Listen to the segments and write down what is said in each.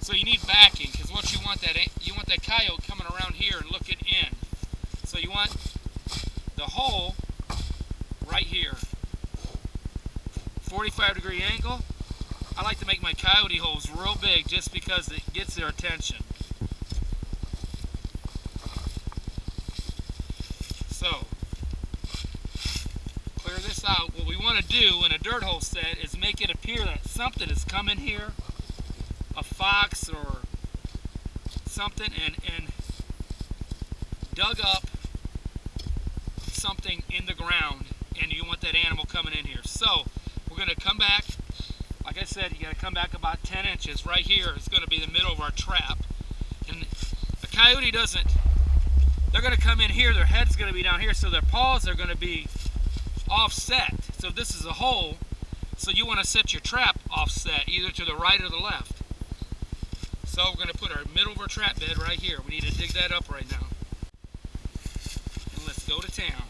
So you need backing, because what you want that coyote coming around here and looking in. So you want the hole right here. 45-degree angle. I like to make my coyote holes real big just because it gets their attention. So, clear this out. What we want to do in a dirt hole set is make it appear that something is coming here, a fox or something, and dug up something in the ground, and you want that animal coming in here. So, we're going to come back. Like I said, you got to come back about 10 inches. Right here is going to be the middle of our trap. And a coyote doesn't, they're going to come in here, their head's going to be down here, so their paws are going to be offset. So this is a hole, so you want to set your trap offset, either to the right or the left. So we're going to put our middle of our trap bed right here. We need to dig that up right now. And let's go to town.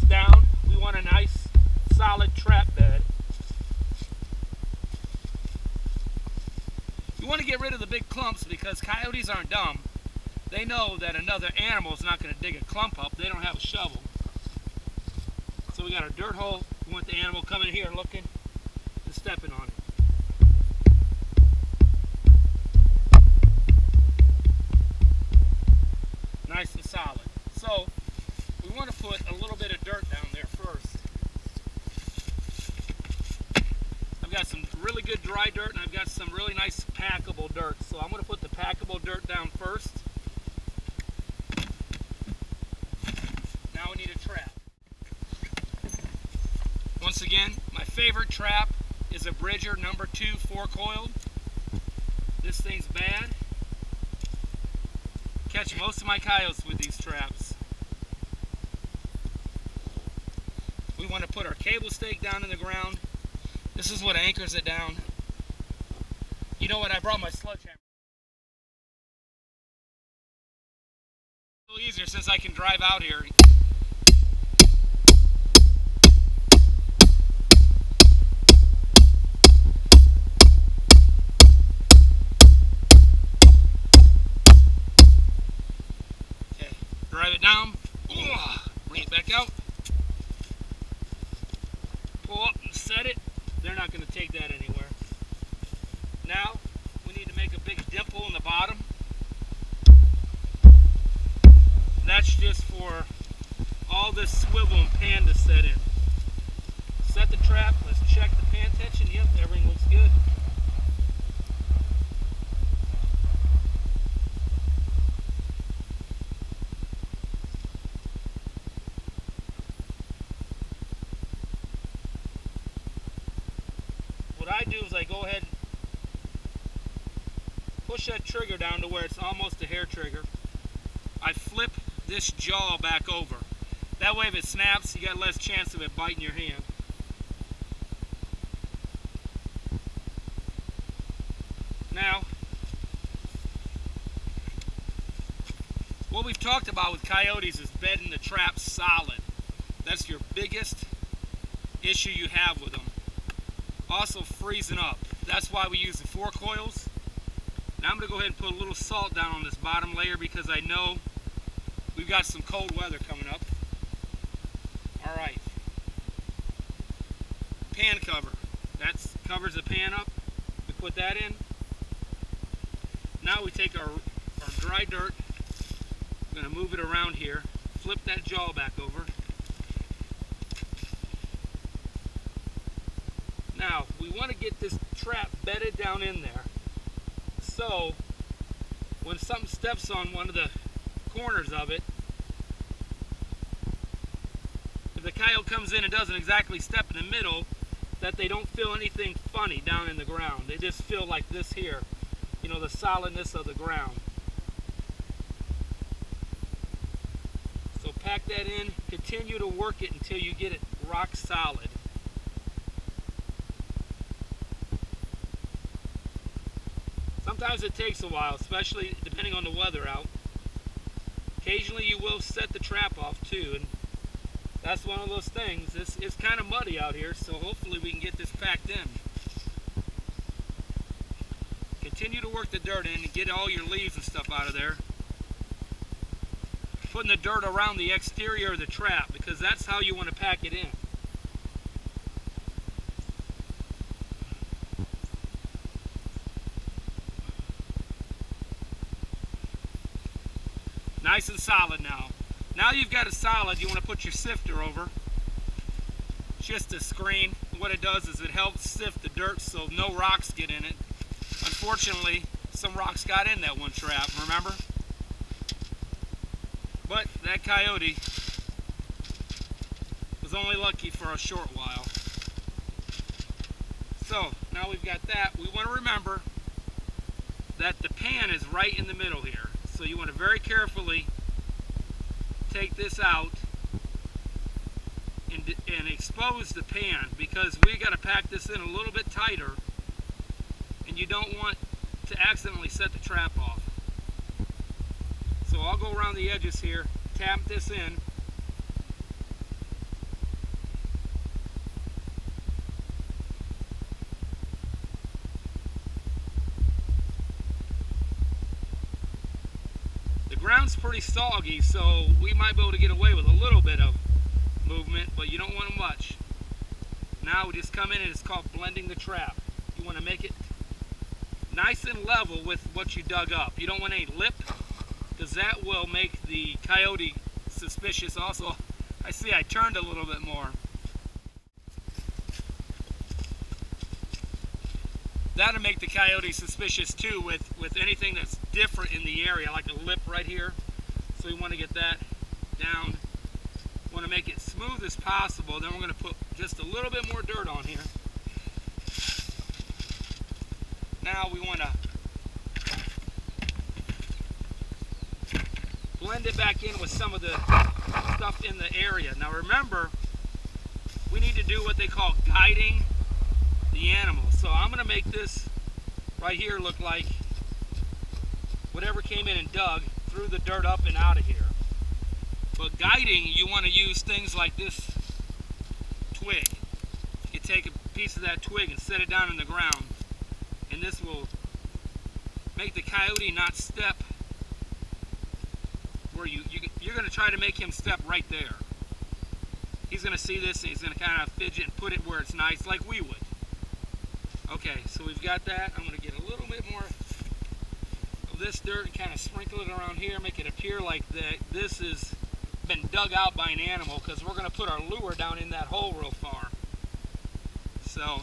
Down. We want a nice solid trap bed. You want to get rid of the big clumps because coyotes aren't dumb. They know that another animal is not going to dig a clump up. They don't have a shovel. So we got our dirt hole. We want the animal coming in here and looking and stepping on it. Nice and solid. So we want to put a little bit of dirt down there first. I've got some really good dry dirt and I've got some really nice packable dirt. So I'm going to put the packable dirt down first. Now we need a trap. Once again, my favorite trap is a Bridger number 2 4-coiled. This thing's bad. Catch most of my coyotes with these traps. We want to put our cable stake down in the ground. This is what anchors it down. You know what? I brought my sledgehammer. A little easier since I can drive out here. Okay, drive it down. Bring it back out. Pull up and set it. They're not going to take that anywhere. Now we need to make a big dimple in the bottom. That's just for all this swivel and pan to set in. Set the trap. Let's check the pan tension. Yep, everything looks good. What I do is I go ahead, push that trigger down to where it's almost a hair trigger. I flip this jaw back over. That way if it snaps, you got less chance of it biting your hand. Now, what we've talked about with coyotes is bedding the trap solid. That's your biggest issue you have with them. Also freezing up. That's why we use the 4 coils. Now I'm going to go ahead and put a little salt down on this bottom layer because I know we've got some cold weather coming up. Alright. Pan cover. That covers the pan up. We put that in. Now we take our dry dirt. I'm going to move it around here. Flip that jaw back over. Now, we want to get this trap bedded down in there. So, when something steps on one of the corners of it, if the coyote comes in and doesn't exactly step in the middle, that they don't feel anything funny down in the ground. They just feel like this here, you know, the solidness of the ground. So pack that in, continue to work it until you get it rock solid. Sometimes it takes a while, especially depending on the weather out. Occasionally you will set the trap off too, and that's one of those things. It's kind of muddy out here, so hopefully we can get this packed in. Continue to work the dirt in and get all your leaves and stuff out of there. Putting the dirt around the exterior of the trap, because that's how you want to pack it in. Nice and solid now. Now you've got it solid, you want to put your sifter over. Just a screen. What it does is it helps sift the dirt so no rocks get in it. Unfortunately, some rocks got in that one trap, remember? But that coyote was only lucky for a short while. So, now we've got that. We want to remember that the pan is right in the middle here. So you want to very carefully take this out and expose the pan, because we got to pack this in a little bit tighter, and you don't want to accidentally set the trap off. So I'll go around the edges here, tap this in. The ground's pretty soggy, so we might be able to get away with a little bit of movement, but you don't want much. Now we just come in and it's called blending the trap. You want to make it nice and level with what you dug up. You don't want any lip, because that will make the coyote suspicious. Also, I see I turned a little bit more. That'll make the coyote suspicious too with anything that's different in the area, like a lip right here. So we want to get that down. Want to make it smooth as possible. Then we're going to put just a little bit more dirt on here. Now we want to blend it back in with some of the stuff in the area. Now remember, we need to do what they call guiding the animal. So I'm going to make this right here look like whatever came in and dug threw the dirt up and out of here. But guiding, you want to use things like this twig. You take a piece of that twig and set it down in the ground, and this will make the coyote not step where you're going to try to make him step right there. He's going to see this and he's going to kind of fidget and put it where it's nice, like we would. Okay, so we've got that. I'm going to get a little bit more of this dirt and kind of sprinkle it around here, make it appear like this has been dug out by an animal, because we're going to put our lure down in that hole real far. So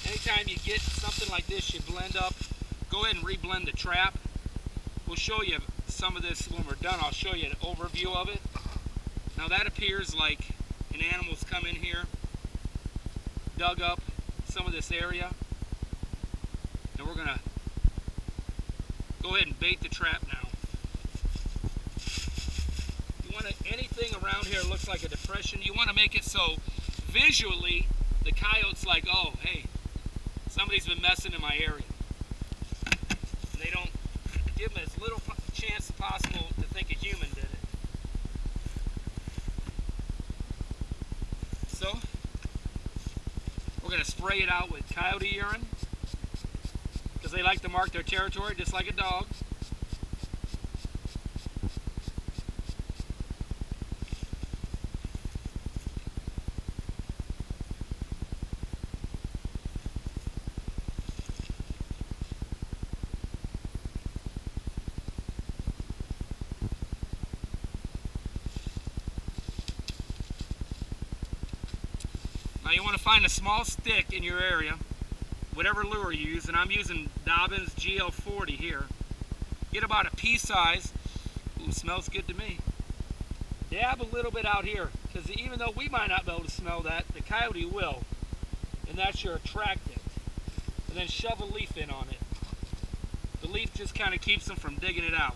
anytime you get something like this, you blend up, go ahead and reblend the trap. We'll show you some of this when we're done. I'll show you an overview of it. Now that appears like an animal's come in here, dug up some of this area, and we're going to go ahead and bait the trap now. Anything around here looks like a depression. You want to make it so visually the coyote's like, oh, hey, somebody's been messing in my area. They don't give them as little chance as possible to think a human did it. So we're going to spray it out with coyote urine, because they like to mark their territory just like a dog. Now you want to find a small stick in your area, whatever lure you use, and I'm using Dobbins GL40 here. Get about a pea size. Ooh, smells good to me. Dab a little bit out here, because even though we might not be able to smell that, the coyote will. And that's your attractant. And then shove a leaf in on it. The leaf just kind of keeps them from digging it out.